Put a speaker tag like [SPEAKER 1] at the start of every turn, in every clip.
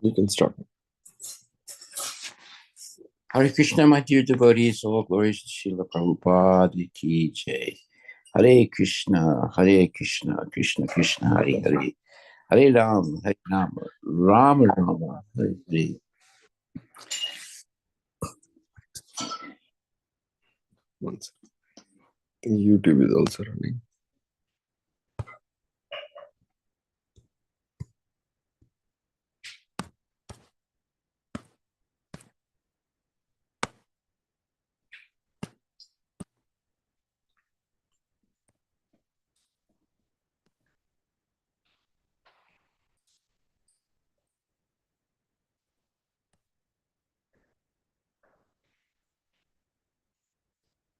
[SPEAKER 1] You can start.
[SPEAKER 2] Hare Krishna, my dear devotees, all glories to Srila Prabhupada ki jai. Hare Krishna, Krishna Krishna, Hare Hare. Hare Rama, Rama Rama, Hare Hare.
[SPEAKER 1] One second. YouTube is also running.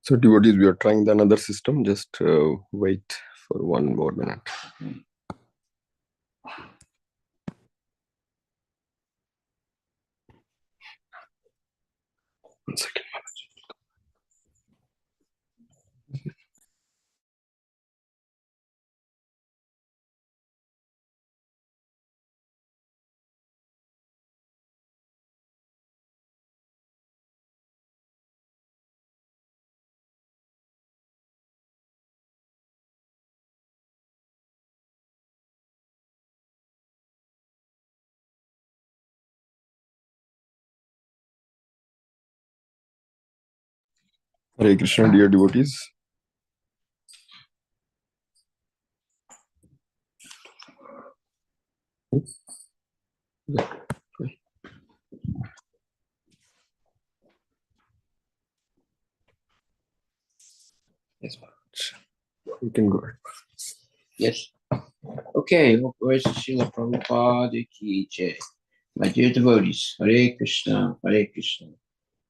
[SPEAKER 1] So devotees, we are trying another system. Just wait for 1 more minute. One second. Hare Krishna, dear devotees. Yes, Maharaj. You can go ahead.
[SPEAKER 2] Yes. Okay, all glories to Srila Prabhupada ki jai. My dear devotees, Hare Krishna,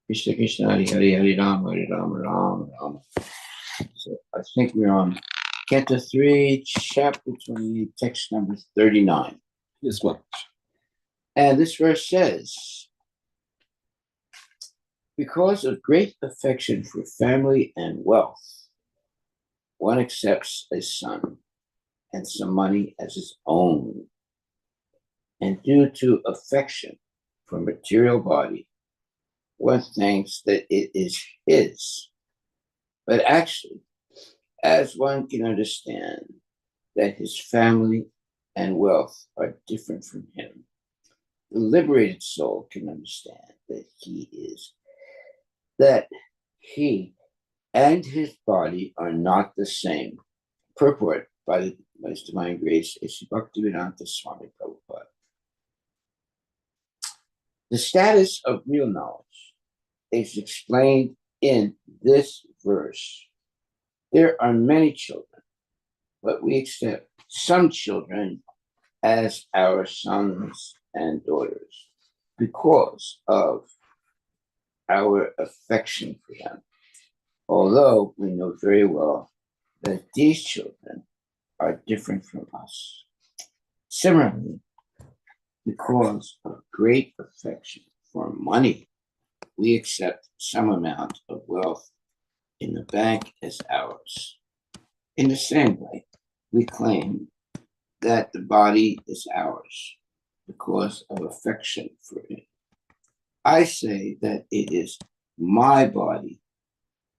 [SPEAKER 2] Krishna Krishna, Hare Hare, Hare Rama, Rama Rama. So I think we're on Canto 3, Chapter 28, text number 39.
[SPEAKER 1] Yes, Maharaj.
[SPEAKER 2] And this verse says, because of great affection for family and wealth, one accepts a son and some money as his own. And due to affection for material body, one thinks that it is his. But actually, as one can understand that his family and wealth are different from him, the liberated soul can understand that he and his body are not the same. Purport by His Divine Grace, A.C. Bhaktivedanta Swami Prabhupada. The status of real knowledge is explained in this verse. There are many children, but we accept some children as our sons and daughters because of our affection for them, although we know very well that these children are different from us. Similarly, because of great affection for money, we accept some amount of wealth in the bank as ours. In the same way, we claim that the body is ours because of affection for it. I say that it is my body.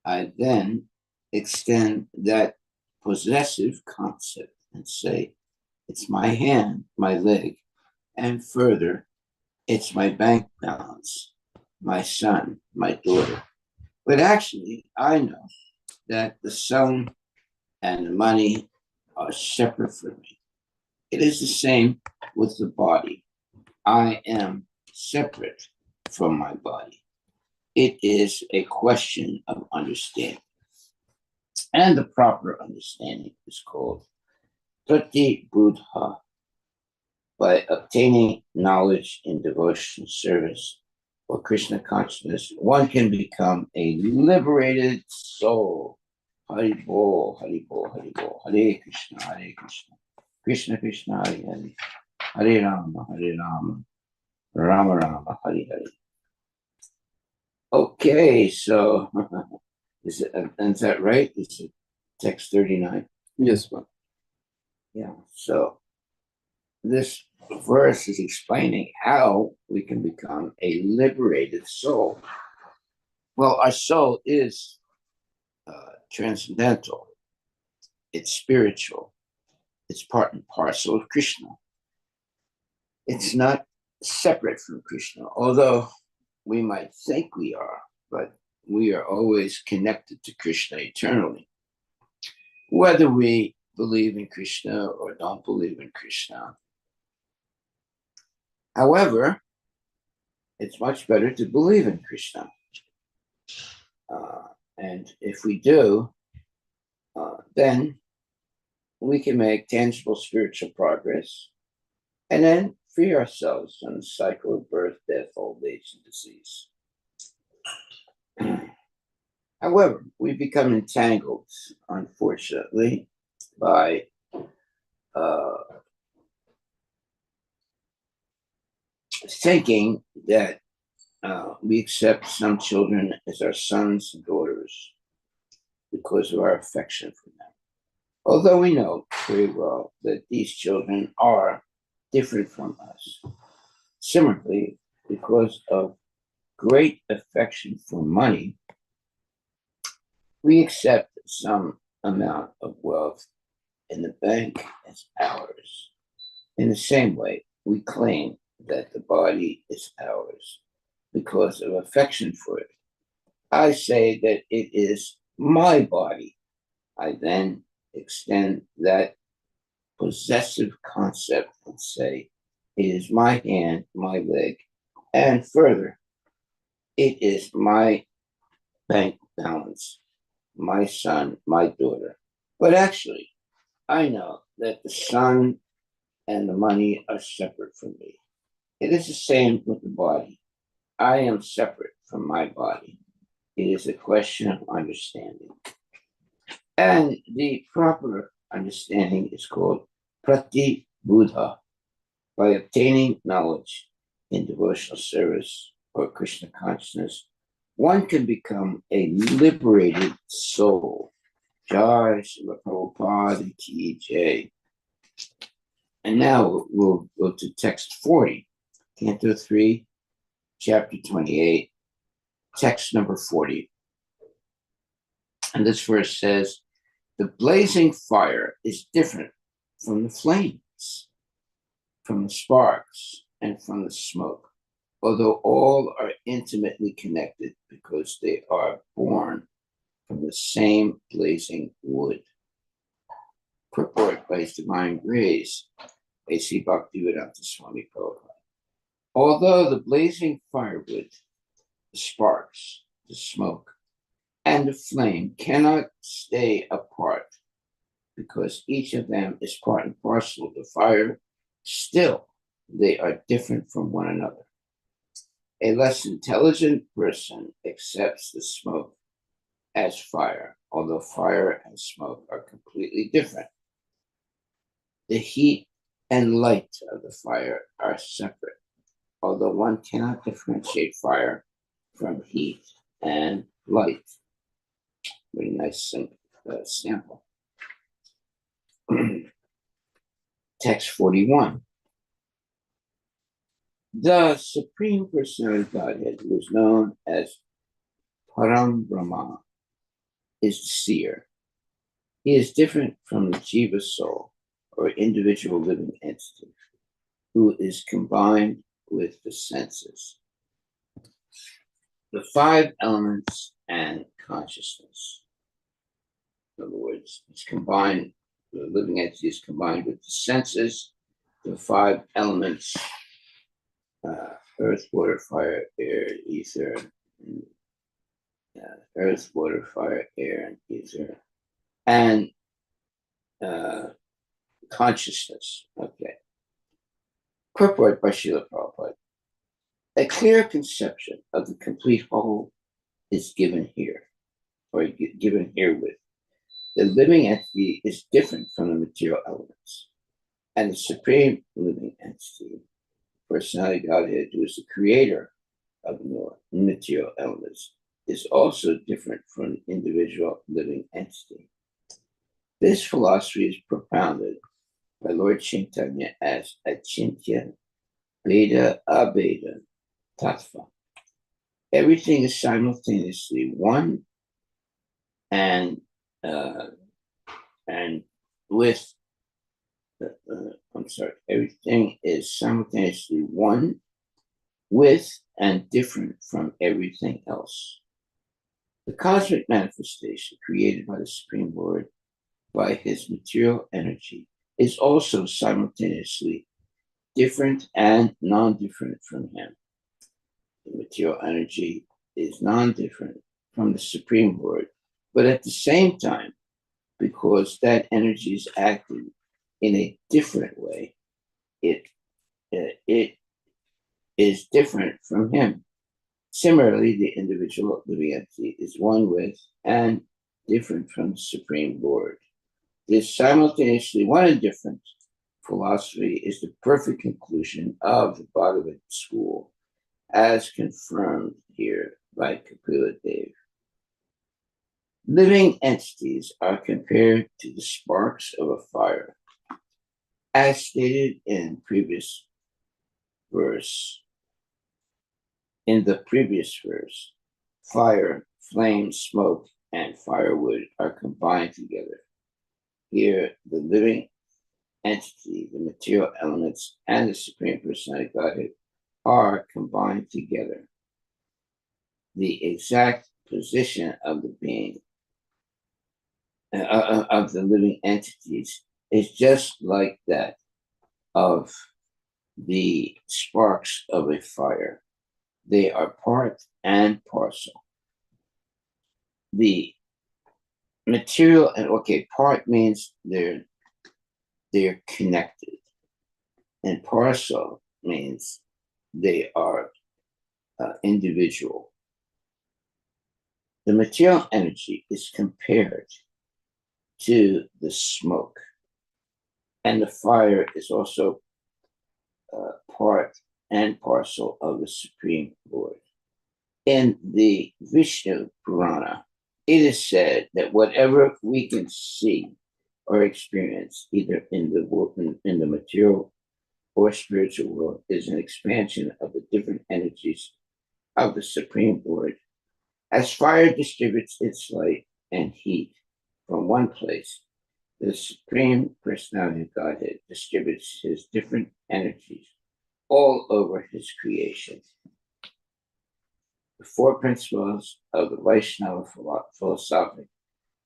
[SPEAKER 2] I then extend that possessive concept and say, it's my hand, my leg, and further, it's my bank balance, my son, my daughter. But actually, I know that the son and the money are separate from me. It is the same with the body. I am separate from my body. It is a question of understanding. And the proper understanding is called Tati Buddha. By obtaining knowledge in devotional service or Krishna consciousness, one can become a liberated soul. Haribol, Haribol, Haribol, Hare Krishna, Krishna Krishna, Hare Hare, Hare Rama, Rama Rama, Hare Hare. Okay, so is that right? Is it text 39?
[SPEAKER 1] Yes, ma'am.
[SPEAKER 2] Yeah, so this verse is explaining how we can become a liberated soul. Well, our soul is transcendental, it's spiritual, it's part and parcel of Krishna. It's not separate from Krishna, although we might think we are, but we are always connected to Krishna eternally. Whether we believe in Krishna or don't believe in Krishna. However, it's much better to believe in Krishna. And if we do, then we can make tangible spiritual progress and then free ourselves from the cycle of birth, death, old age, and disease. However, we become entangled, unfortunately, by thinking that we accept some children as our sons and daughters because of our affection for them. Although we know very well that these children are different from us. Similarly, because of great affection for money, we accept some amount of wealth in the bank as ours. In the same way, we claim that the body is ours because of affection for it. I say that it is my body. I then extend that possessive concept and say, it is my hand, my leg, and further, it is my bank balance, my son, my daughter. But actually, I know that the son and the money are separate from me. It is the same with the body. I am separate from my body. It is a question of understanding. And the proper understanding is called prati buddha. By obtaining knowledge in devotional service or Krishna consciousness, one can become a liberated soul. Jai Srila Prabhupada Ki Jai. And now we'll go to text 40, Canto 3, Chapter 28, text number 40. And this verse says, the blazing fire is different from the flames, from the sparks, and from the smoke, although all are intimately connected because they are born from the same blazing wood. Purport by His Divine Grace, A.C. Bhaktivedanta Swami Prabhupada. Although the blazing firewood, the sparks, the smoke, and the flame cannot stay apart because each of them is part and parcel of the fire, still they are different from one another. A less intelligent person accepts the smoke as fire, although fire and smoke are completely different. The heat and light of the fire are separate, although one cannot differentiate fire from heat and light. Very nice sample. Text 41. The Supreme Personality of Godhead, who is known as Param Brahma, is the seer. He is different from the Jiva soul, or individual living entity, who is combined with the senses, the five elements, and consciousness. In other words, it's combined, the living entity is combined with the senses, the five elements, earth, water, fire, air, ether, earth, water, fire, air, and ether, and consciousness. Okay. Purport by Srila Prabhupada. A clear conception of the complete whole is given here, or given herewith. The living entity is different from the material elements, and the supreme living entity, personality Godhead, who is the creator of the material elements, is also different from the individual living entity. This philosophy is propounded by Lord Chaitanya as Achintya Beda Abeda Tattva. Everything is simultaneously one and with everything is simultaneously one with and different from everything else. The cosmic manifestation created by the Supreme Lord by his material energy is also simultaneously different and non-different from him. The material energy is non-different from the Supreme Lord, but at the same time, because that energy is acting in a different way, it is different from him. Similarly, the individual living entity is one with and different from the Supreme Lord. This simultaneously one and different philosophy is the perfect conclusion of the Bhagavad school, as confirmed here by Kapila Dev. Living entities are compared to the sparks of a fire. As stated in the previous verse, fire, flame, smoke, and firewood are combined together. Here, the living entity, the material elements, and the Supreme Personality of Godhead are combined together. The exact position of the being, of the living entities, is just like that of the sparks of a fire. They are part and parcel. The material, and part means they're connected, and parcel means they are individual. The material energy is compared to the smoke, and the fire is also part and parcel of the Supreme Lord. In the Vishnu Purana, it is said that whatever we can see or experience, either in the material or spiritual world, is an expansion of the different energies of the Supreme Lord. As fire distributes its light and heat from one place, the Supreme Personality of Godhead distributes his different energies all over his creation. The four principles of the Vaishnava philosophic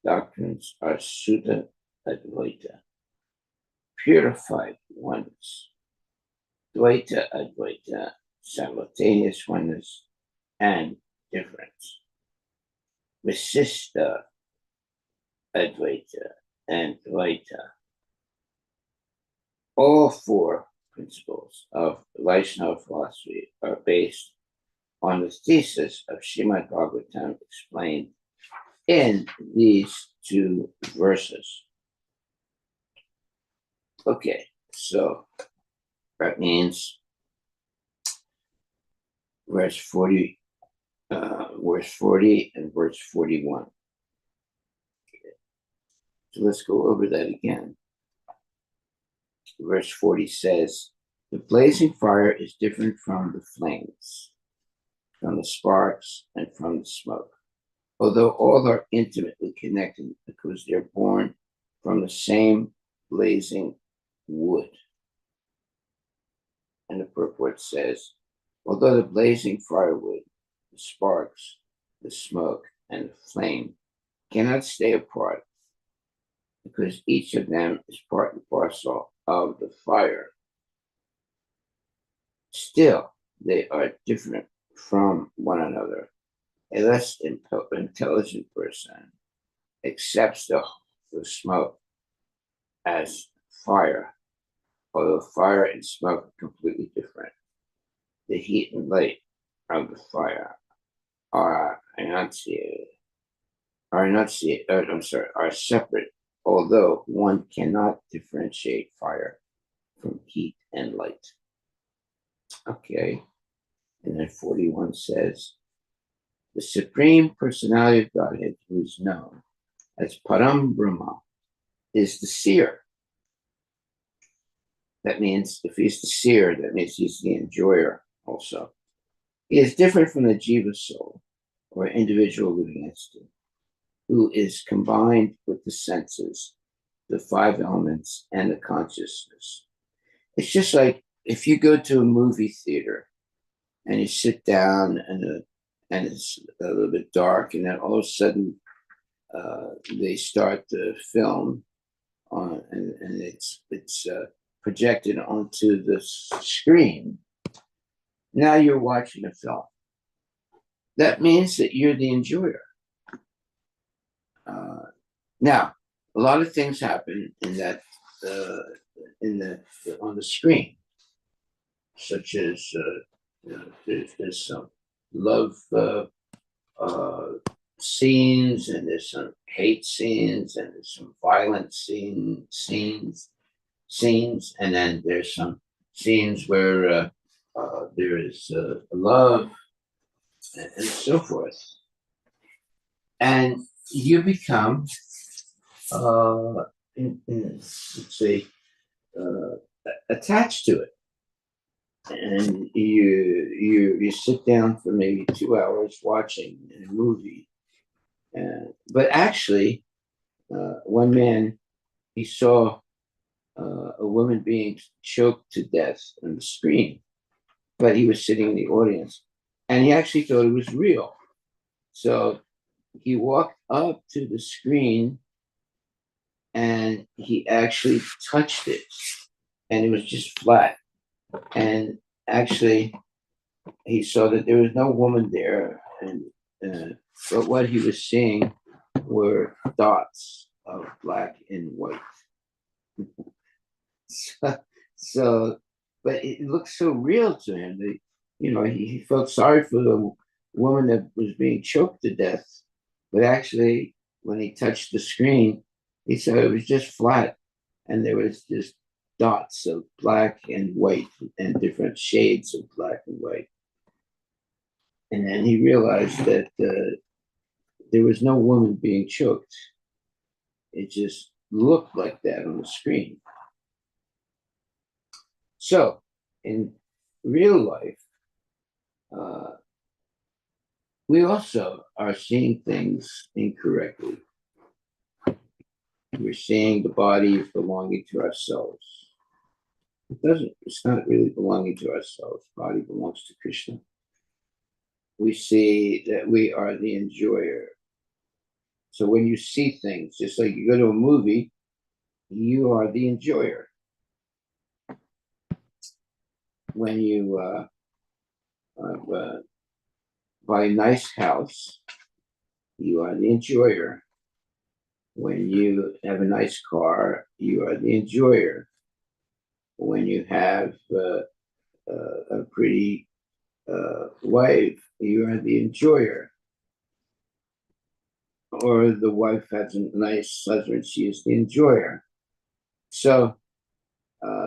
[SPEAKER 2] doctrines are Sutta Advaita, purified oneness, Dvaita Advaita, simultaneous oneness and difference, Visista Advaita, and Dvaita. All four principles of Vaishnava philosophy are based on the thesis of Srimad Bhagavatam explained in these two verses. Okay, so that means verse 40 and verse 41. Okay. So let's go over that again. Verse 40 says, the blazing fire is different from the flames, from the sparks, and from the smoke, although all are intimately connected because they're born from the same blazing wood. And the purport says, although the blazing firewood, the sparks, the smoke, and the flame cannot stay apart because each of them is part and parcel of the fire, still they are different from one another. A less intelligent person accepts the smoke as fire, although fire and smoke are completely different. The heat and light of the fire are separate, although one cannot differentiate fire from heat and light. Okay, and then 41 says, the Supreme Personality of Godhead, who is known as Param Brahma, is the seer. That means if he's the seer, that means he's the enjoyer also. He is different from the jiva soul, or individual living entity, who is combined with the senses, the five elements, and the consciousness. It's just like if you go to a movie theater and you sit down and it's a little bit dark, and then all of a sudden they start the film on, and it's projected onto the screen. Now you're watching a film. That means that you're the enjoyer. Now, a lot of things happen in that in the on the screen, such as there's some love scenes, and there's some hate scenes, and there's some violent scenes, and then there's some scenes where there is love and so forth, and you become let's say attached to it, and you sit down for maybe 2 hours watching a movie, but actually one man, he saw a woman being choked to death on the screen, but he was sitting in the audience, and he actually thought it was real. So he walked up to the screen and he actually touched it, and it was just flat. And actually, he saw that there was no woman there, and but what he was seeing were dots of black and white. So, but it looked so real to him that he felt sorry for the woman that was being choked to death. But actually, when he touched the screen, he said it was just flat, and there was just dots of black and white and different shades of black and white. And then he realized that there was no woman being choked. It just looked like that on the screen. So, in real life, we also are seeing things incorrectly. We're seeing the body belonging to ourselves. It's not really belonging to ourselves. The body belongs to Krishna. We see that we are the enjoyer. So when you see things, just like you go to a movie, you are the enjoyer. When you buy a nice house, you are the enjoyer. When you have a nice car, you are the enjoyer. When you have a pretty wife, you are the enjoyer. Or the wife has a nice husband, she is the enjoyer. So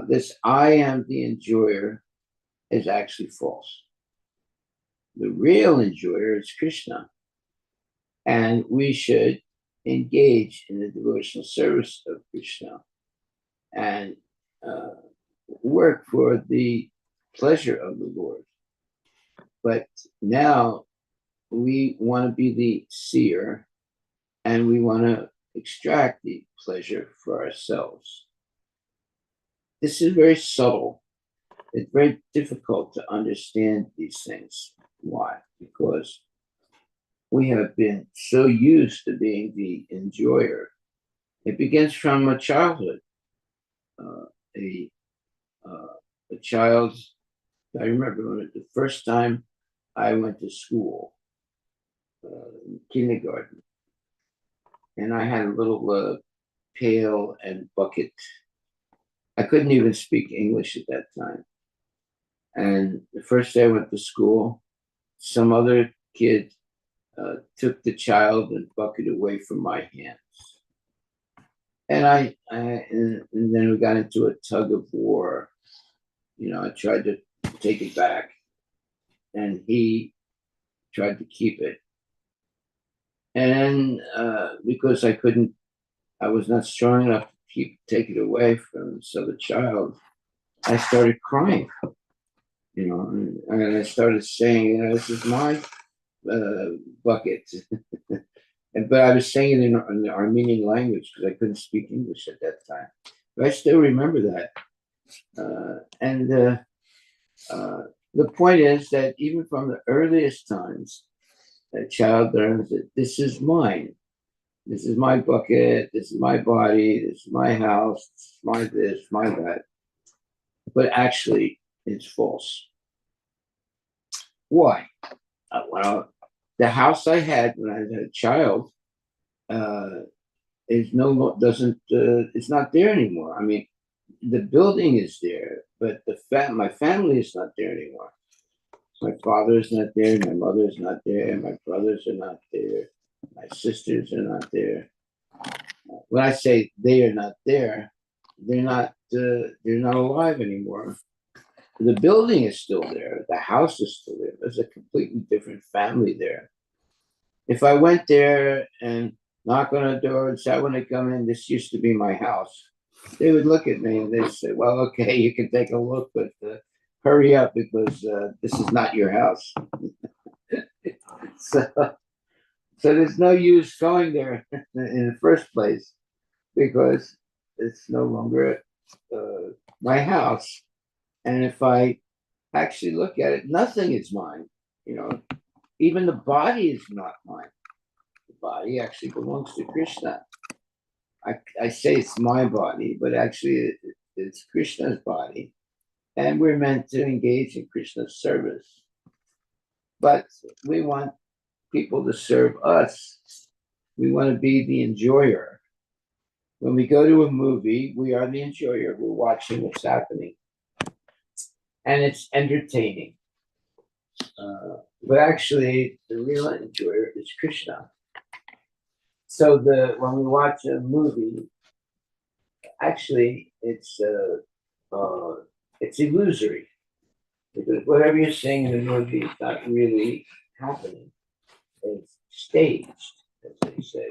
[SPEAKER 2] this I am the enjoyer is actually false. The real enjoyer is Krishna. And we should engage in the devotional service of Krishna and work for the pleasure of the Lord. But now we want to be the seer, and we want to extract the pleasure for ourselves. This is very subtle. It's very difficult to understand these things. Why? Because we have been so used to being the enjoyer. It begins from a childhood. A child, I remember when the first time I went to school, kindergarten, and I had a little pail and bucket. I couldn't even speak English at that time. And the first day I went to school, some other kid took the child and bucket away from my hands. And and then we got into a tug of war. I tried to take it back, and he tried to keep it. And because I was not strong enough to take it away from this other child. I started crying, and I started saying, this is my bucket. But I was saying it in the Armenian language because I couldn't speak English at that time. But I still remember that. And the point is that even from the earliest times, a child learns that this is mine. This is my bucket. This is my body. This is my house. This is my this, my that. But actually, it's false. Why? Well, the house I had when I was a child uh, is doesn't it's not there anymore. I mean, the building is there, but my family is not there anymore. My father is not there. My mother is not there. My brothers are not there. My sisters are not there. When I say they are not there, they're not alive anymore. The building is still there. The house is still there. There's a completely different family there. If I went there and knock on a door and say, I want to come in, this used to be my house, they would look at me and they'd say, well, okay, you can take a look, but hurry up because this is not your house. so, so there's no use going there in the first place because it's no longer my house. And if I actually look at it, nothing is mine. Even the body is not mine. The body actually belongs to Krishna. I say it's my body, but actually it's Krishna's body. And we're meant to engage in Krishna's service. But we want people to serve us. We want to be the enjoyer. When we go to a movie, we are the enjoyer. We're watching what's happening. And it's entertaining. But actually, the real enjoyer is Krishna. So when we watch a movie, actually, it's illusory because whatever you're seeing in the movie is not really happening. It's staged, as they say.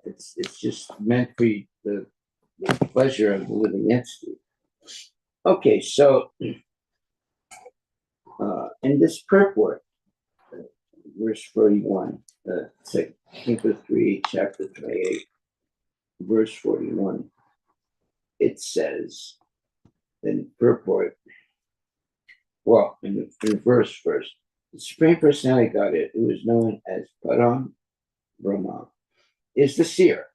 [SPEAKER 2] It's just meant for the pleasure of the living entity. Okay, so in this purport, verse 41, Chapter 3, chapter 28, verse 41, it says in purport, well, in verse first, the Supreme Personality Godhead, who is known as Param Brahma, is the seer.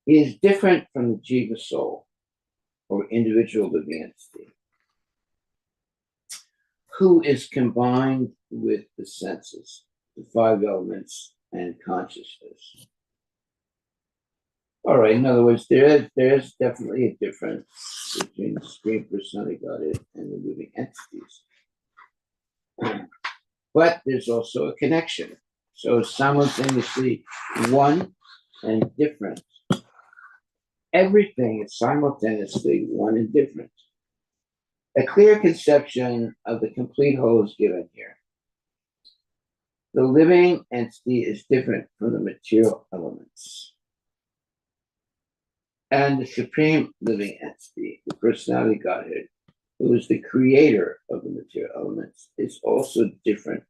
[SPEAKER 2] He is different from the Jiva soul, or individual living entity, who is combined with the senses, the five elements, and consciousness. All right, in other words, there is definitely a difference between the Supreme Personality Godhead and the living entities. But there's also a connection. So simultaneously one and different. Everything is simultaneously one and different. A clear conception of the complete whole is given here. The living entity is different from the material elements. And the supreme living entity, the personality Godhead, who is the creator of the material elements, is also different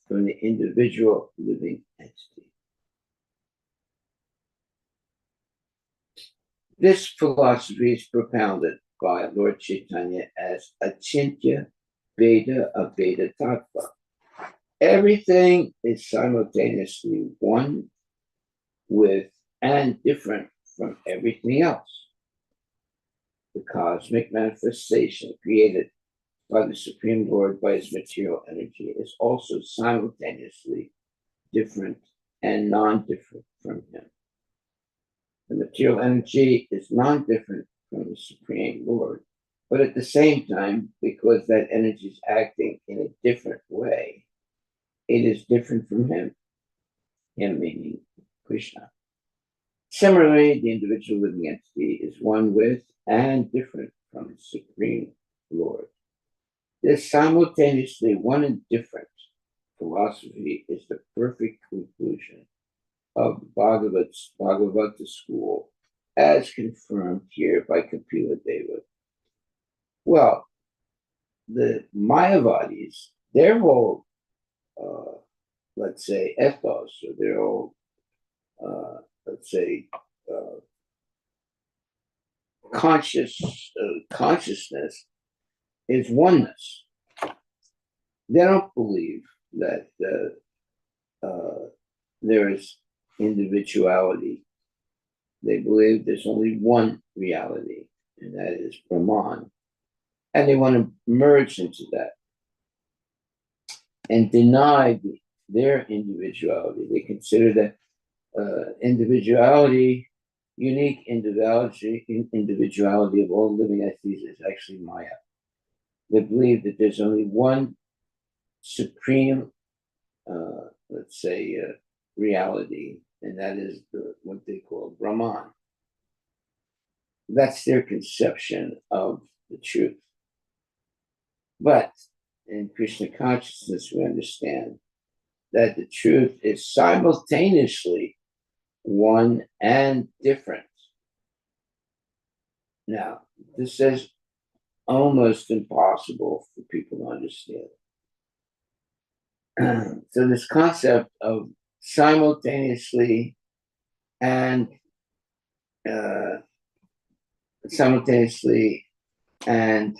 [SPEAKER 2] from the individual living entity. This philosophy is propounded by Lord Chaitanya as Achintya Veda Aveda Tattva. Everything is simultaneously one with and different from everything else. The cosmic manifestation created by the Supreme Lord by his material energy is also simultaneously different and non-different from him. The material energy is non-different from the Supreme Lord, but at the same time, because that energy is acting in a different way, it is different from him meaning Krishna. Similarly, the individual living entity is one with and different from the Supreme Lord. This simultaneously one and different philosophy is the perfect conclusion of Bhagavata school, as confirmed here by Kapila Deva. Well, the Mayavadis, their whole, let's say, ethos, or their whole, let's say, uh, consciousness is oneness. They don't believe that there is individuality. They believe there's only one reality, and that is Brahman. And they want to merge into that and deny their individuality. They consider that individuality, unique individuality of all living entities is actually Maya. They believe that there's only one supreme, let's say, reality, and that is what they call Brahman. That's their conception of the truth. But in Krishna consciousness, we understand that the truth is simultaneously one and different. Now, this is almost impossible for people to understand. So this concept of simultaneously and uh, simultaneously and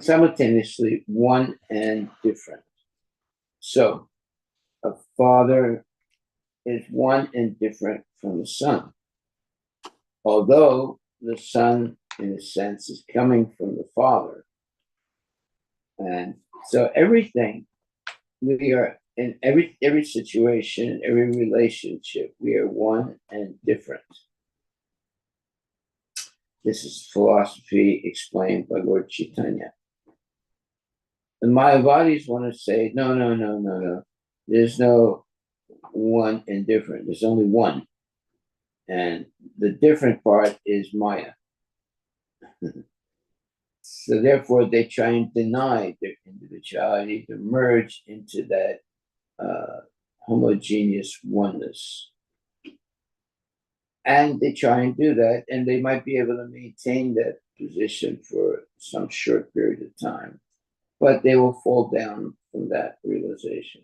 [SPEAKER 2] simultaneously one and different. So a father is one and different from the son, although the son, in a sense, is coming from the father. And so everything, we are in every situation, every relationship, we are one and different. This is philosophy explained by Lord Chaitanya. The Mayavadis want to say, no. There's no one and different. There's only one. And the different part is Maya. So therefore, they try and deny their individuality to merge into that homogeneous oneness. And they try and do that, and they might be able to maintain that position for some short period of time, but they will fall down from that realization.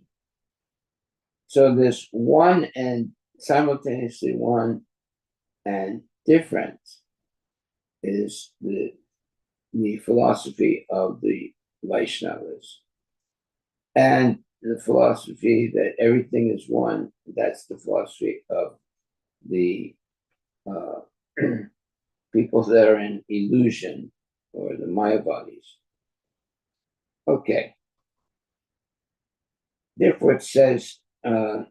[SPEAKER 2] So this one and simultaneously one and different is the philosophy of the Vaishnavas. And the philosophy that everything is one, that's the philosophy of the people that are in illusion, or the Mayavadis. Okay. Therefore, it says the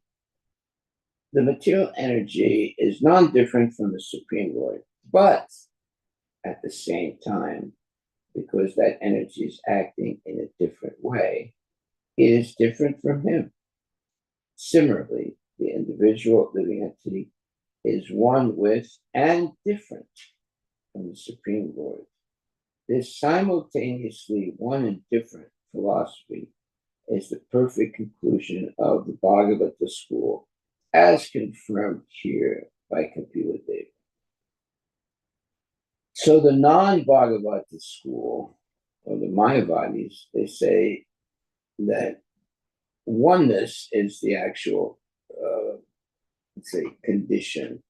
[SPEAKER 2] material energy is non-different from the Supreme Lord, but at the same time, because that energy is acting in a different way, it is different from him. Similarly, the individual living entity is one with and different from the Supreme Lord. This simultaneously one and different philosophy is the perfect conclusion of the Bhagavata school, as confirmed here by Kapila Deva. So the non-Bhagavata school, or the Mayavadis, they say that oneness is the actual, let's say, condition,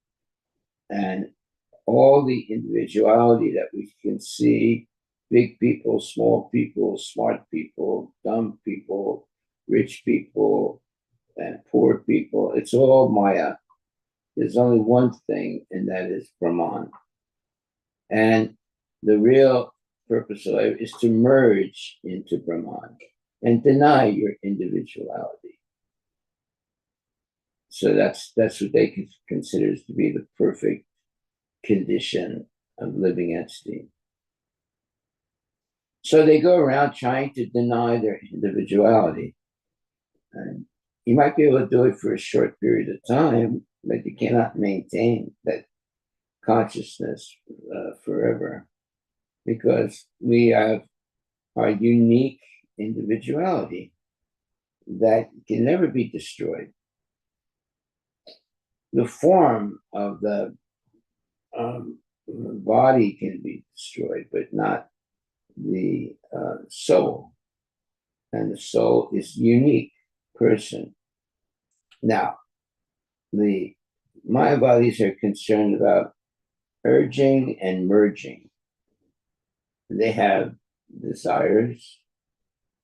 [SPEAKER 2] and all the individuality that we can see, big people, small people, smart people, dumb people, rich people, and poor people, it's all Maya. There's only one thing, and that is Brahman. And the real purpose of life is to merge into Brahman and deny your individuality. So that's what they consider to be the perfect condition of living entity. So they go around trying to deny their individuality. And you might be able to do it for a short period of time, but you cannot maintain that consciousness forever, because we have our unique individuality that can never be destroyed. The form of the The body can be destroyed, but not the soul. And the soul is unique person. Now, the Mayavadis are concerned about urging and merging. They have desires,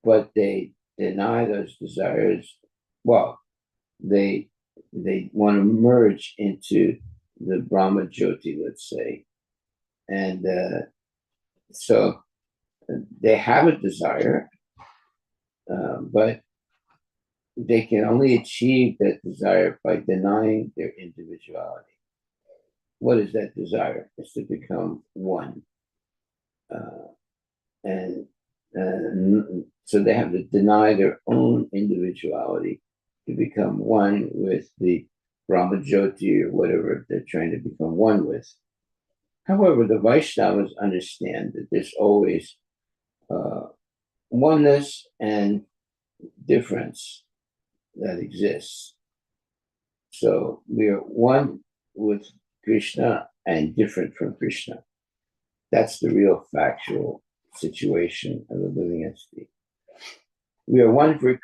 [SPEAKER 2] but they deny those desires. Well, they want to merge into the Brahma Jyoti, let's say, and so they have a desire, but they can only achieve that desire by denying their individuality. What is that desire? It's to become one. And so they have to deny their own individuality to become one with the Brahma Jyoti or whatever they're trying to become one with. However, the Vaishnavas understand that there's always oneness and difference that exists. So we are one with Krishna and different from Krishna. That's the real factual situation of the living entity. We are one with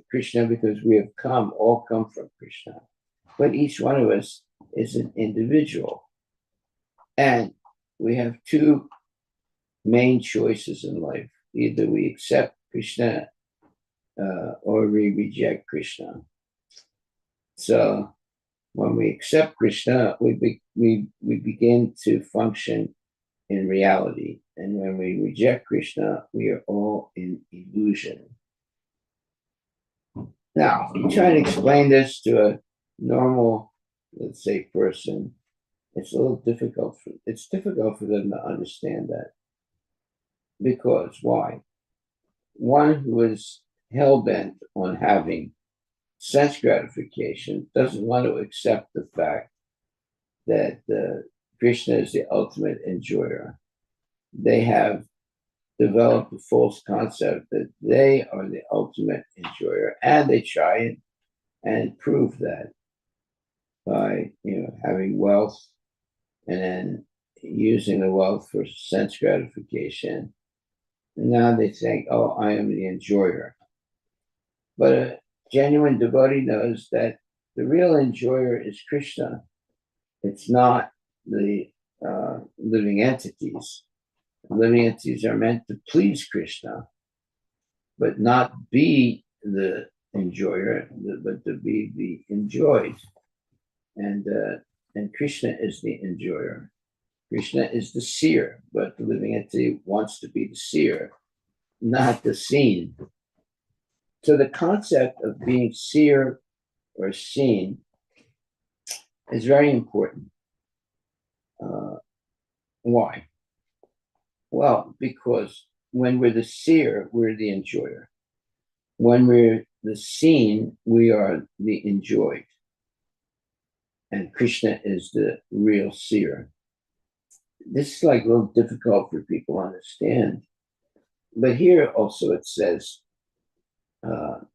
[SPEAKER 2] Krishna because we have all come from Krishna. But each one of us is an individual. And we have two main choices in life. Either we accept Krishna or we reject Krishna. So when we accept Krishna, we begin to function in reality. And when we reject Krishna, we are all in illusion. Now, you try to explain this to a normal, let's say, person. It's a little difficult. It's difficult for them to understand that. Because why? One who is hell-bent on having sense gratification doesn't want to accept the fact that Krishna is the ultimate enjoyer. They have developed a false concept that they are the ultimate enjoyer, and they try and prove that by having wealth and then using the wealth for sense gratification. And now they think, oh, I am the enjoyer. But a genuine devotee knows that the real enjoyer is Krishna. It's not the living entities. Living entities are meant to please Krishna, but not be the enjoyer, but to be the enjoyed. And Krishna is the enjoyer. Krishna is the seer, but the living entity wants to be the seer, not the seen. So the concept of being seer or seen is very important. Why? Well, because when we're the seer, we're the enjoyer. When we're the seen, we are the enjoyed. And Krishna is the real seer. This is like a little difficult for people to understand. But here also it says, the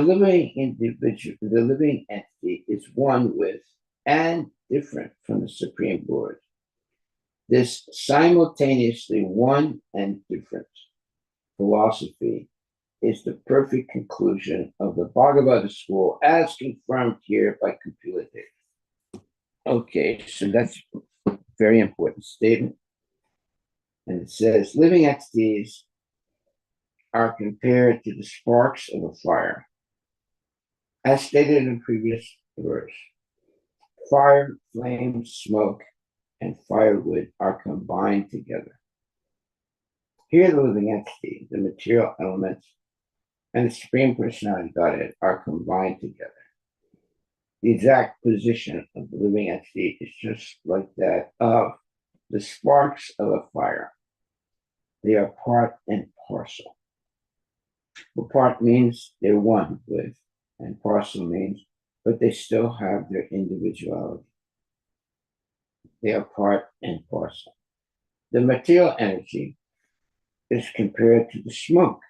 [SPEAKER 2] living individual, the living entity is one with and different from the Supreme Lord. This simultaneously one and different philosophy is the perfect conclusion of the Bhagavata school as confirmed here by Kapila Deva. Okay, so that's a very important statement. And it says, living entities are compared to the sparks of a fire. As stated in the previous verse, fire, flame, smoke, and firewood are combined together. Here, the living entity, the material elements, and the Supreme Personality Godhead are combined together. The exact position of the living entity is just like that of the sparks of a fire. They are part and parcel. Well, part means they're one with, and parcel means, but they still have their individuality. They are part and parcel. The material energy is compared to the smoke.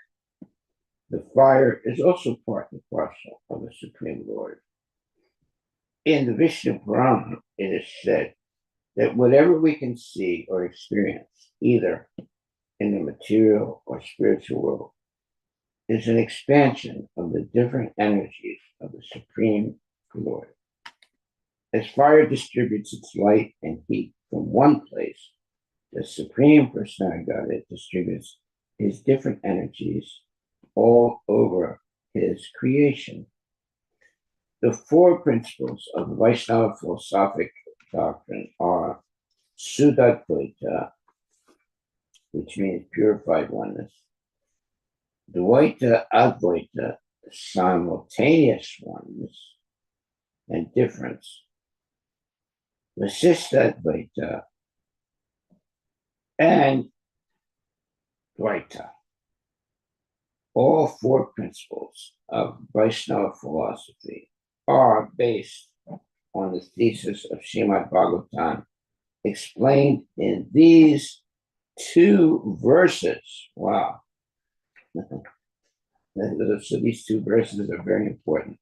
[SPEAKER 2] The fire is also part and parcel of the Supreme Lord. In the Vishnu Purana, it is said that whatever we can see or experience, either in the material or spiritual world, is an expansion of the different energies of the Supreme Lord. As fire distributes its light and heat from one place, the Supreme Personality Godhead distributes his different energies all over his creation. The four principles of the Vaishnava philosophic doctrine are Suddhadvaita, which means purified oneness, Dvaita Advaita, simultaneous oneness and difference, Vasistadvaita, and Dvaita. All four principles of Vaishnava philosophy are based on the thesis of Srimad Bhagavatam, explained in these two verses. Wow. So these two verses are very important.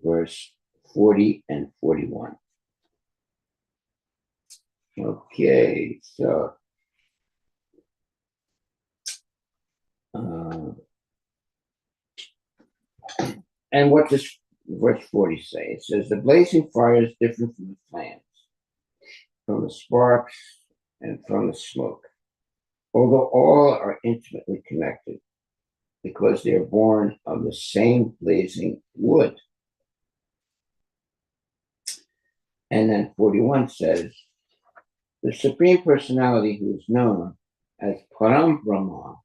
[SPEAKER 2] Verse 40 and 41. Okay, so and what does verse 40 say? It says, the blazing fire is different from the flames, from the sparks, and from the smoke, although all are intimately connected because they are born of the same blazing wood. And then 41 says, the Supreme Personality, who is known as Param Brahma,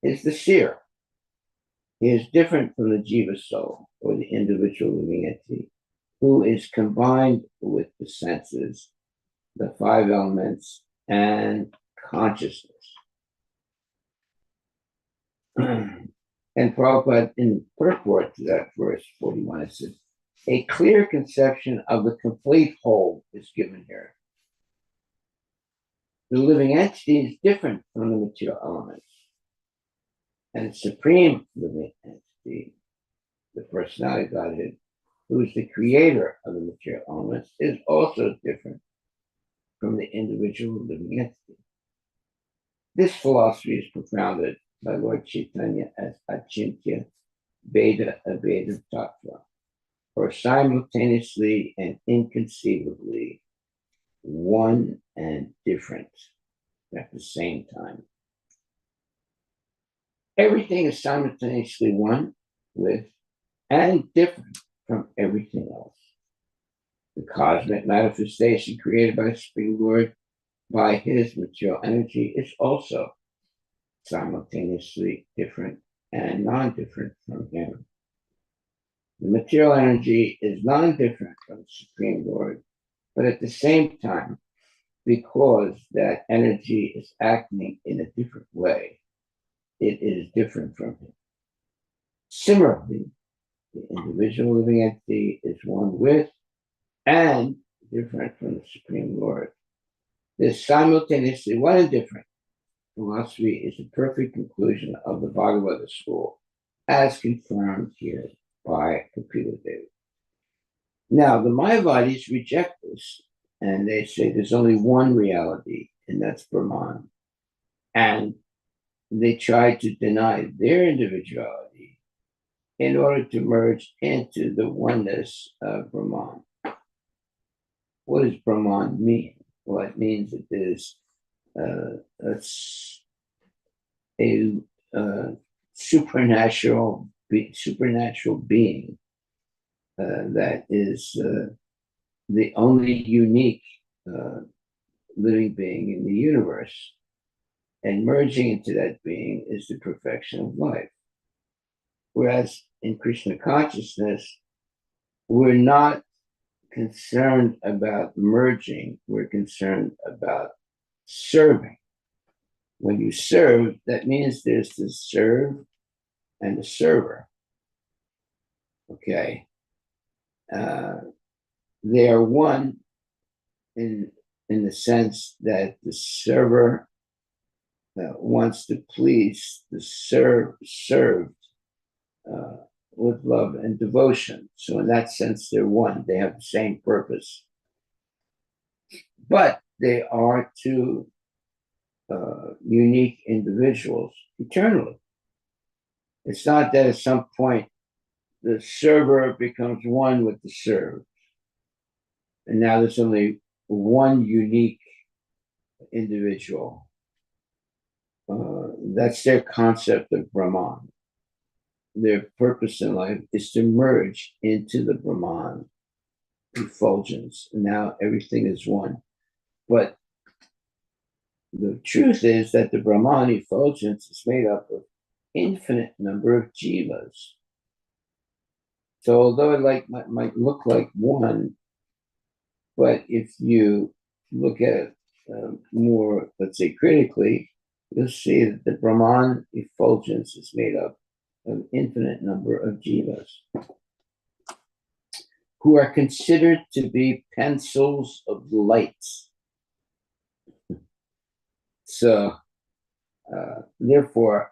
[SPEAKER 2] is the seer. He is different from the Jiva soul, or the individual living entity, who is combined with the senses, the five elements, and consciousness. And Prabhupada, in purport to that verse 41, it says, a clear conception of the complete whole is given here. The living entity is different from the material elements. And supreme living entity, the personality Godhead, who is the creator of the material elements, is also different from the individual living entity. This philosophy is propounded by Lord Chaitanya as Achintya Veda Abheda Tattva, or simultaneously and inconceivably one and different at the same time. Everything is simultaneously one with and different from everything else. The cosmic manifestation created by the Supreme Lord by his material energy is also simultaneously different and non-different from him. The material energy is non-different from the Supreme Lord, but at the same time, because that energy is acting in a different way, it is different from him. Similarly, the individual living entity is one with and different from the Supreme Lord. This simultaneously one and different philosophy is a perfect conclusion of the Bhagavata school, as confirmed here by Kapila Deva. Now, the Mayavadis reject this, and they say there's only one reality, and that's Brahman. And they try to deny their individuality in order to merge into the oneness of Brahman. What does Brahman mean? Well, it means that there's a supernatural being that is the only unique living being in the universe. And merging into that being is the perfection of life. Whereas in Krishna consciousness, we're not concerned about merging, we're concerned about serving. When you serve, that means there's the serve and the server. Okay. They are one in the sense that the server wants to please the served with love and devotion. So in that sense, they're one. They have the same purpose. but they are two unique individuals eternally. It's not that at some point the server becomes one with the served, and now there's only one unique individual. That's their concept of Brahman. Their purpose in life is to merge into the Brahman effulgence. And now everything is one. But the truth is that the Brahman effulgence is made up of infinite number of jivas. So although it might look like one, but if you look at it more, let's say, critically, you'll see that the Brahman effulgence is made up of infinite number of jivas who are considered to be pencils of light. So, therefore,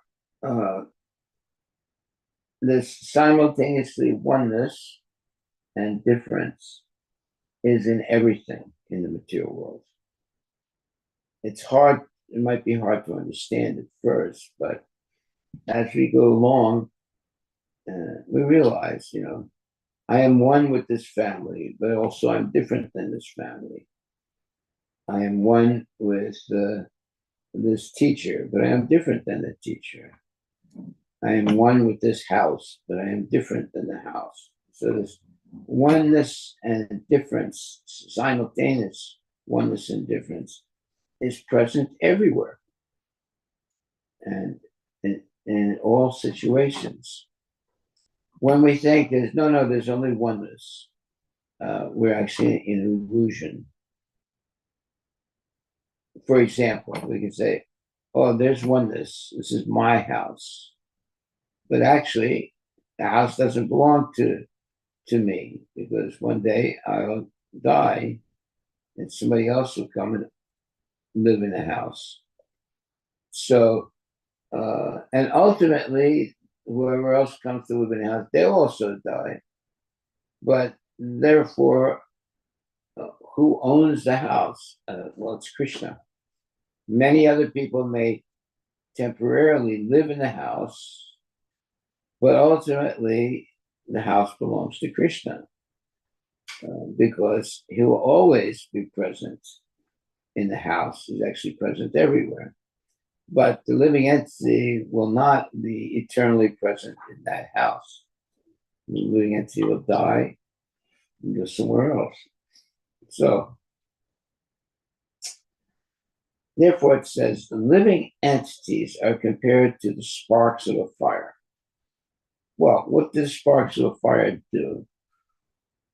[SPEAKER 2] this simultaneously oneness and difference is in everything in the material world. It's hard, it might be hard to understand at first, but as we go along, we realize, I am one with this family, but also I'm different than this family. I am one with this teacher, but I am different than the teacher. I am one with this house, but I am different than the house. So this oneness and difference, simultaneous oneness and difference, is present everywhere and in all situations. When we think there's only oneness, we're actually in an illusion. For example, we can say, oh, there's oneness. This is my house. But actually, the house doesn't belong to me, because one day I'll die and somebody else will come and live in the house. So, and ultimately, whoever else comes to live in the house, they'll also die. But therefore, who owns the house? Well, it's Krishna. Many other people may temporarily live in the house, but ultimately, the house belongs to Krishna, because he will always be present in the house. He's actually present everywhere. But the living entity will not be eternally present in that house. The living entity will die and go somewhere else. So, therefore, it says the living entities are compared to the sparks of a fire. Well, what do sparks of a fire do?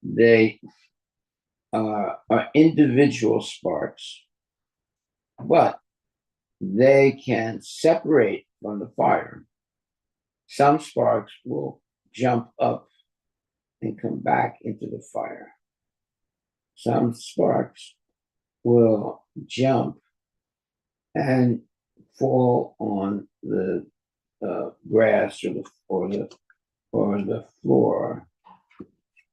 [SPEAKER 2] They are individual sparks, but they can separate from the fire. Some sparks will jump up and come back into the fire. Some sparks will jump and fall on the grass or the floor,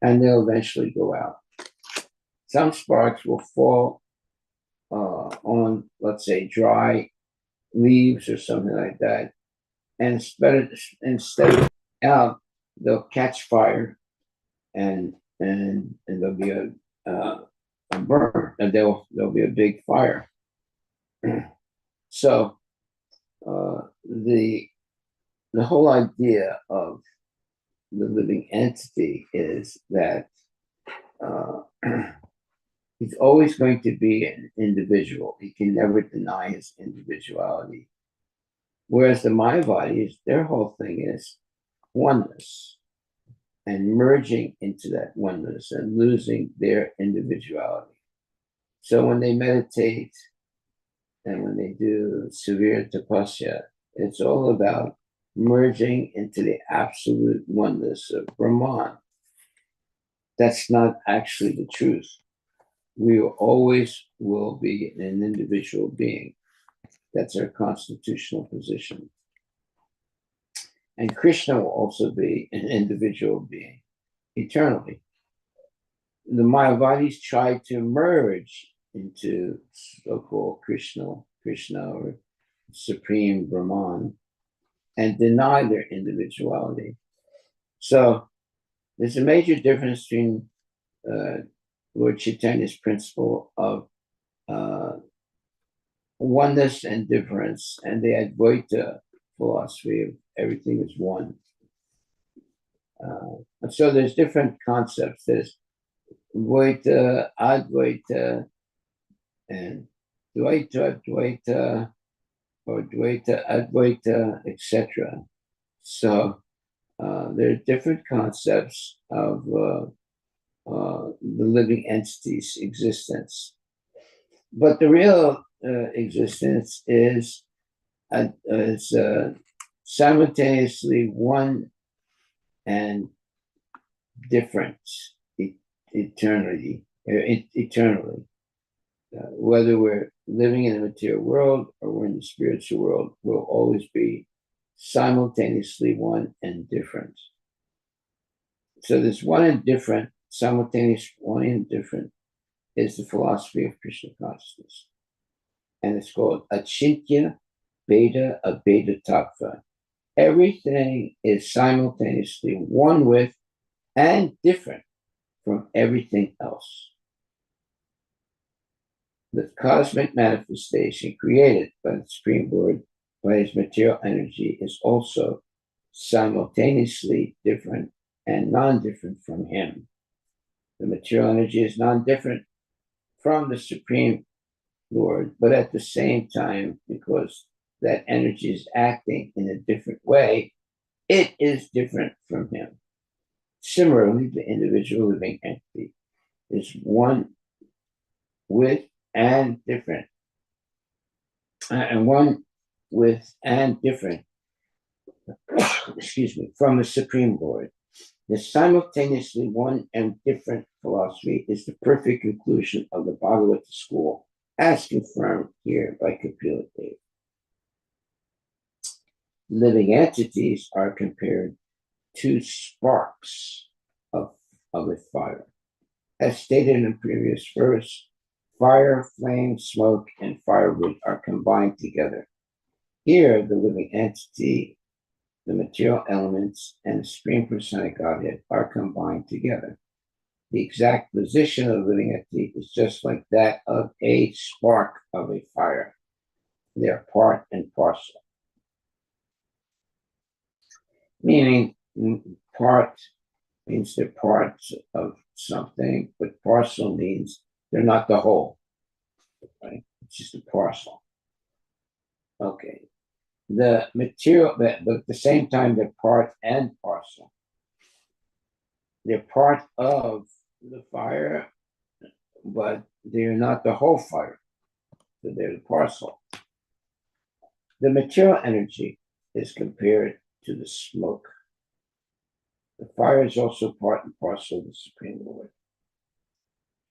[SPEAKER 2] and they'll eventually go out. Some sparks will fall on, let's say, dry leaves or something like that, and instead of out, they'll catch fire, and there'll be a burn, and there'll be a big fire. So the whole idea of the living entity is that he's always going to be an individual. He can never deny his individuality. Whereas the Mayavadis, their whole thing is oneness and merging into that oneness and losing their individuality. So when they meditate and when they do severe tapasya, it's all about merging into the absolute oneness of Brahman. That's not actually the truth. We always will be an individual being. That's our constitutional position. And Krishna will also be an individual being eternally. The Mayavadis try to merge into so-called Krishna or Supreme Brahman, and deny their individuality. So there's a major difference between Lord Chaitanya's principle of oneness and difference and the Advaita philosophy of everything is one. And so there's different concepts. There's Dvaita, Advaita, and Dvaita, Dvaita, or Dvaita, Advaita, etc. So there are different concepts of the living entity's existence. But the real existence is simultaneously one and different eternally. Whether we're living in the material world or we're in the spiritual world, we'll always be simultaneously one and different. So this one and different, simultaneous one and different, is the philosophy of Krishna consciousness. And it's called Achintya Beta Abheda Tattva. Everything is simultaneously one with and different from everything else. The cosmic manifestation created by the Supreme Lord by his material energy is also simultaneously different and non-different from him. The material energy is non-different from the Supreme Lord, but at the same time, because that energy is acting in a different way, it is different from him. Similarly, the individual living entity is one with and different, excuse me, from the Supreme Lord. The simultaneously one and different philosophy is the perfect conclusion of the Bhagavata school, as confirmed here by Kapila Deva. Living entities are compared to sparks of a fire. As stated in the previous verse, fire, flame, smoke, and firewood are combined together. Here, the living entity, the material elements, and the Supreme Personified Godhead are combined together. The exact position of the living entity is just like that of a spark of a fire. They are part and parcel. Meaning, part means they're parts of something, but parcel means they're not the whole, right? It's just a parcel. Okay. The material, but at the same time, they're part and parcel. They're part of the fire, but they're not the whole fire. So they're the parcel. The material energy is compared to the smoke. The fire is also part and parcel of the Supreme Lord.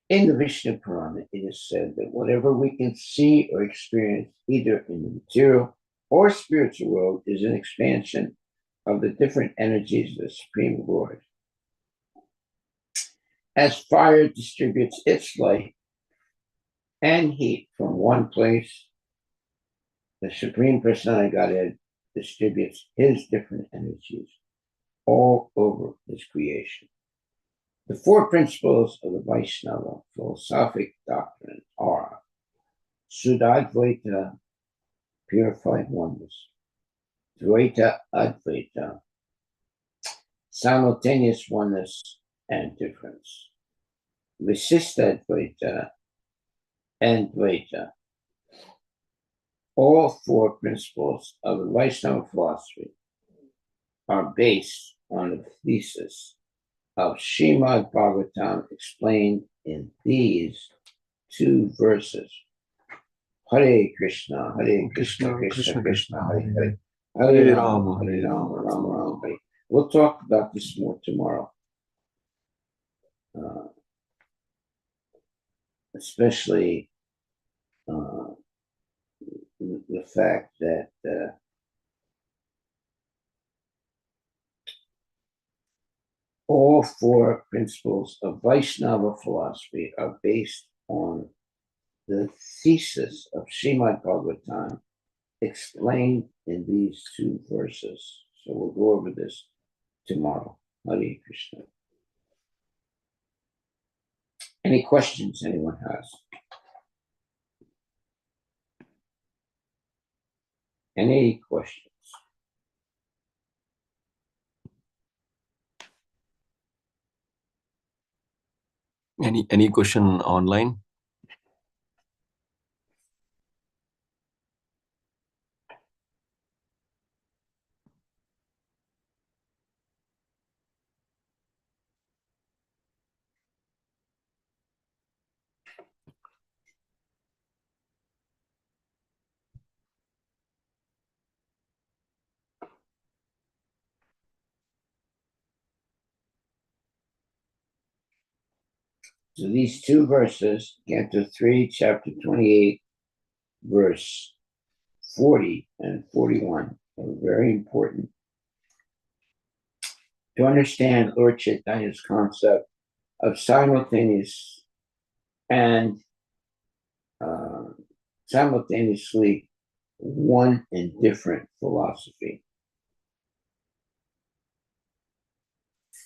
[SPEAKER 2] In the Vishnu Purana, it is said that whatever we can see or experience, either in the material or spiritual world, is an expansion of the different energies of the Supreme Lord. As fire distributes its light and heat from one place, the Supreme Personified Godhead distributes his different energies all over his creation. The four principles of the Vaishnava philosophic doctrine are Sudadvaita, purified oneness, Dvaita Advaita, simultaneous oneness and difference, Visista Advaita, and Dvaita. All four principles of the Vaishnava philosophy are based on the thesis of Srimad Bhagavatam explained in these two verses. Hare Krishna, Krishna, Krishna, Hare Hare, Hare Rama, Rama Rama, Hare. We'll talk about this more tomorrow. Especially the fact that all four principles of Vaishnava philosophy are based on the thesis of Srimad Bhagavatam explained in these two verses. So we'll go over this tomorrow. Hare Krishna. Any questions anyone has? Any questions?
[SPEAKER 1] Any question online?
[SPEAKER 2] So these two verses, Canto 3, chapter 28, verse 40 and 41, are very important to understand Lord Chaitanya's concept of simultaneous and simultaneously one and different philosophy.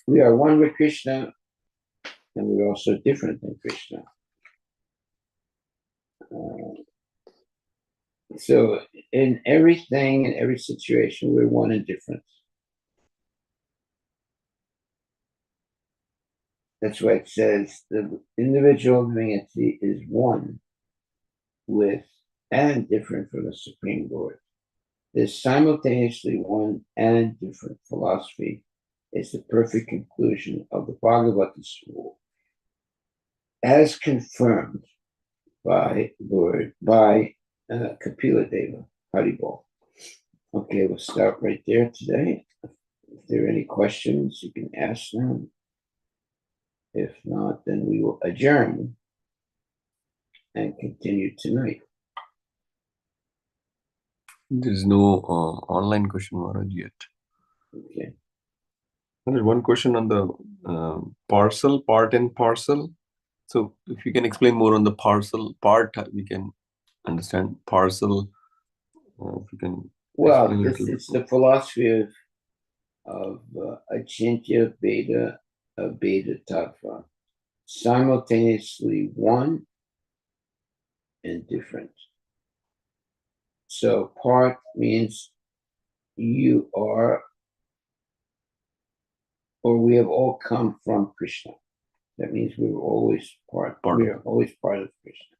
[SPEAKER 2] We are one with Krishna, and we're also different than Krishna. So in everything, in every situation, we're one and different. That's why it says the individual living entity is one with and different from the Supreme Lord. This simultaneously one and different philosophy is the perfect conclusion of the Bhagavata school, as confirmed by Kapila Deva, Haribol. Okay, we'll start right there today. If there are any questions, you can ask them. If not, then we will adjourn and continue tonight.
[SPEAKER 1] There's no online question, Maharaj, yet.
[SPEAKER 2] Okay.
[SPEAKER 1] There's one question on the parcel, part and parcel. So if you can explain more on the parcel part, we can understand parcel. If you can.
[SPEAKER 2] Well, it's the philosophy of Achintya Beta Tattva, simultaneously one and different. So part means you are, or we have all come from Krishna. That means we were always we are always part of Krishna.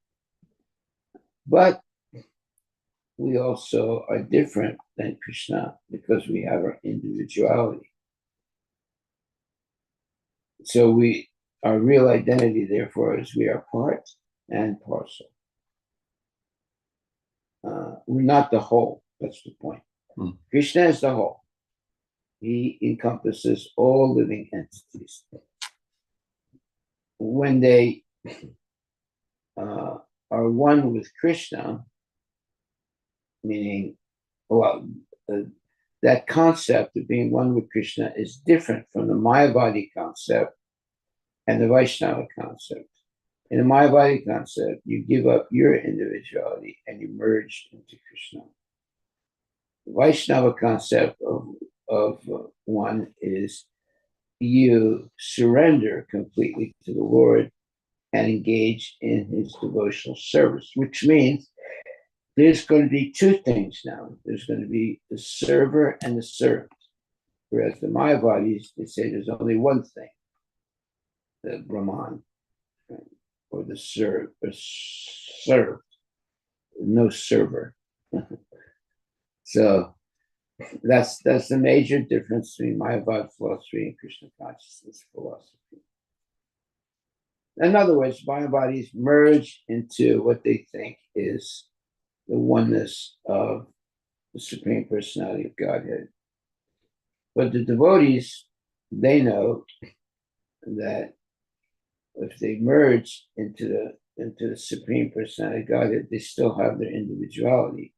[SPEAKER 2] But we also are different than Krishna because we have our individuality. So our real identity, therefore, is we are part and parcel. We're not the whole. That's the point. Krishna is the whole. He encompasses all living entities. When they are one with Krishna, meaning, that concept of being one with Krishna is different from the Mayavadi concept and the Vaishnava concept. In the Mayavadi concept, you give up your individuality and you merge into Krishna. The Vaishnava concept of one is you surrender completely to the Lord and engage in his devotional service, which means there's going to be two things now. There's going to be the server and the served. Whereas the Mayavadis, they say there's only one thing, the Brahman, right? Or the served, no server. So that's the major difference between Mayavad philosophy and Krishna consciousness philosophy. In other words, Mayavadis merge into what they think is the oneness of the Supreme Personality of Godhead. But the devotees, they know that if they merge into the Supreme Personality of Godhead, they still have their individuality.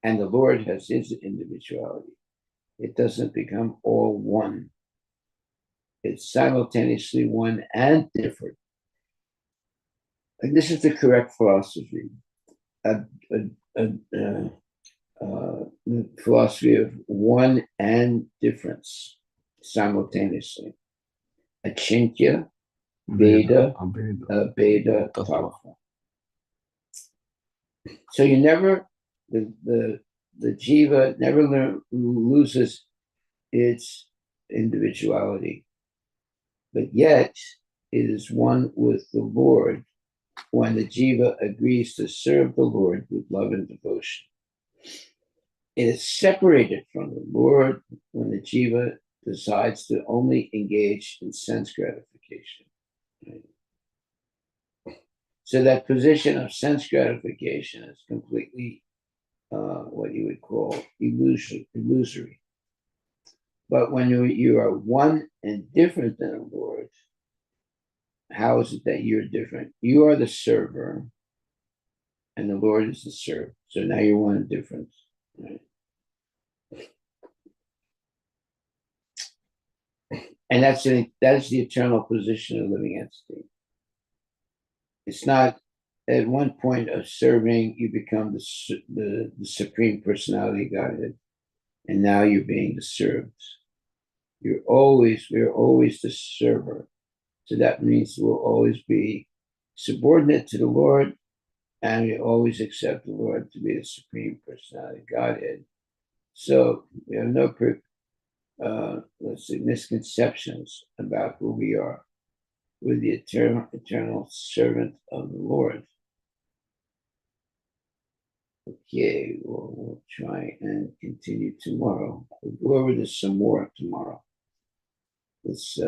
[SPEAKER 2] And the Lord has his individuality. It doesn't become all one. It's simultaneously one and different. And this is the correct philosophy. A philosophy of one and difference simultaneously. Achintya, Veda, Abheda, Tattva. So you never, the jiva never loses its individuality, but yet it is one with the Lord when the jiva agrees to serve the Lord with love and devotion. It is separated from the Lord when the jiva decides to only engage in sense gratification. Right? So that position of sense gratification is completely what you would call illusory. But when you are one and different than the Lord, how is it that you're different? You are the server, and the Lord is the served. So now you're one and different. Right? And that is the eternal position of living entity. It's not at one point of serving, you become the supreme personality of Godhead, and now you're being served. We're always the server. So that means we'll always be subordinate to the Lord, and we always accept the Lord to be the supreme personality of Godhead. So we have no misconceptions about who we are. We're the eternal servant of the Lord. Okay, we'll try and continue tomorrow. We'll go over this some more tomorrow. It's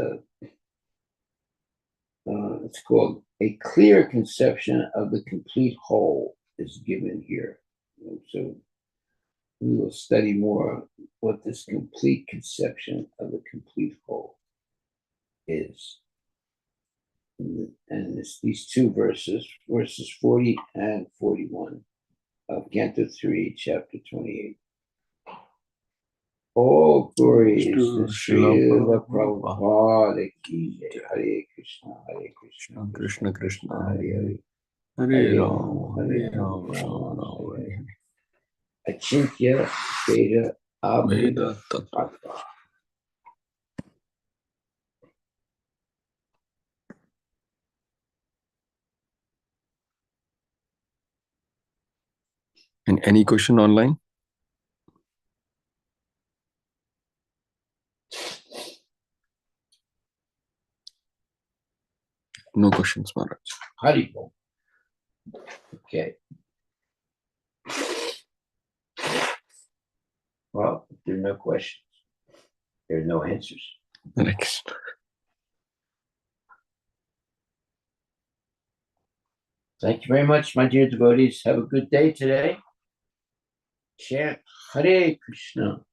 [SPEAKER 2] called A Clear Conception of the Complete Whole is given here. So we will study more what this complete conception of the complete whole is. And it's these two verses 40 and 41 of Canto 3, chapter 28. All glory is to Srila Prabhupada ki jai. Hare Krishna,
[SPEAKER 1] Krishna Krishna,
[SPEAKER 2] Hare
[SPEAKER 1] Hare
[SPEAKER 2] Hare
[SPEAKER 1] Ram,
[SPEAKER 2] Hare
[SPEAKER 1] Hare
[SPEAKER 2] Ram,
[SPEAKER 1] Ram, Ram Ram, Hare Hare.
[SPEAKER 2] Achintya Veda Abheda
[SPEAKER 1] Veda Tattva.
[SPEAKER 2] Tattva.
[SPEAKER 1] And any question online? No questions, Maharaj.
[SPEAKER 2] Haribol. Okay. Well, if there are no questions, there are no answers.
[SPEAKER 1] Next.
[SPEAKER 2] Thank you very much, my dear devotees. Have a good day today. Chant Hare Krishna.